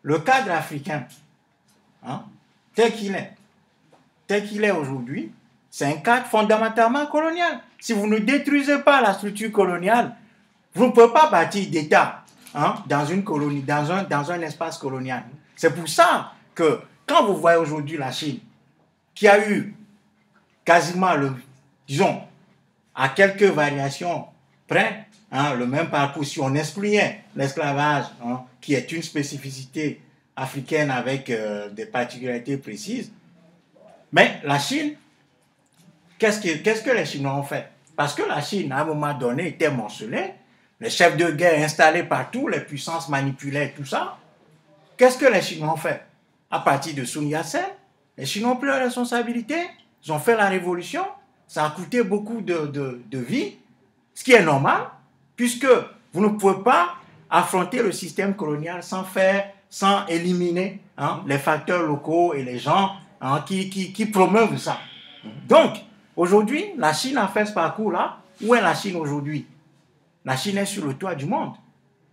le cadre africain, hein, tel qu'il est aujourd'hui, c'est un cadre fondamentalement colonial. Si vous ne détruisez pas la structure coloniale, vous ne pouvez pas bâtir d'État, hein, dans une colonie, dans un espace colonial. C'est pour ça que quand vous voyez aujourd'hui la Chine, qui a eu quasiment disons, à quelques variations près, hein, le même parcours, si on excluait l'esclavage, hein, qui est une spécificité africaine avec des particularités précises, mais la Chine, qu'est-ce que les Chinois ont fait? Parce que la Chine, à un moment donné, était morcelée, les chefs de guerre installés partout, les puissances manipulaient tout ça. Qu'est-ce que les Chinois ont fait? À partir de Sun Yat-sen, les Chinois ont pris la responsabilité, ils ont fait la révolution, ça a coûté beaucoup de vies, ce qui est normal, puisque vous ne pouvez pas affronter le système colonial sans éliminer, hein, les facteurs locaux et les gens, hein, qui promeuvent ça. Donc, aujourd'hui, la Chine a fait ce parcours-là. Où est la Chine aujourd'hui? La Chine est sur le toit du monde.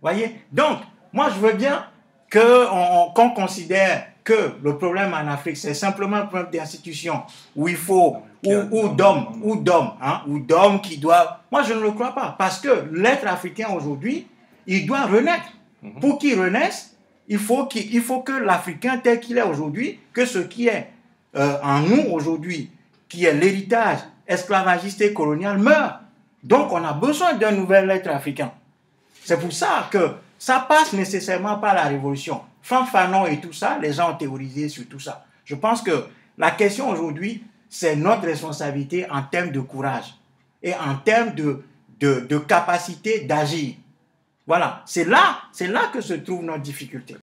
Voyez? Donc, moi, je veux bien qu'on considère que le problème en Afrique, c'est simplement un problème d'institution où il faut, ou d'hommes qui doivent... Moi, je ne le crois pas. Parce que l'être africain aujourd'hui, il doit renaître. Pour qu'il renaisse, il faut que l'Africain tel qu'il est aujourd'hui, que ce qui est en nous aujourd'hui, qui est l'héritage esclavagiste et colonial, meurt. Donc, on a besoin d'un nouvel être africain. C'est pour ça que ça passe nécessairement par la révolution. Franck Fanon et tout ça, les gens ont théorisé sur tout ça. Je pense que la question aujourd'hui, c'est notre responsabilité en termes de courage et en termes de capacité d'agir. Voilà, c'est là que se trouve notre difficulté.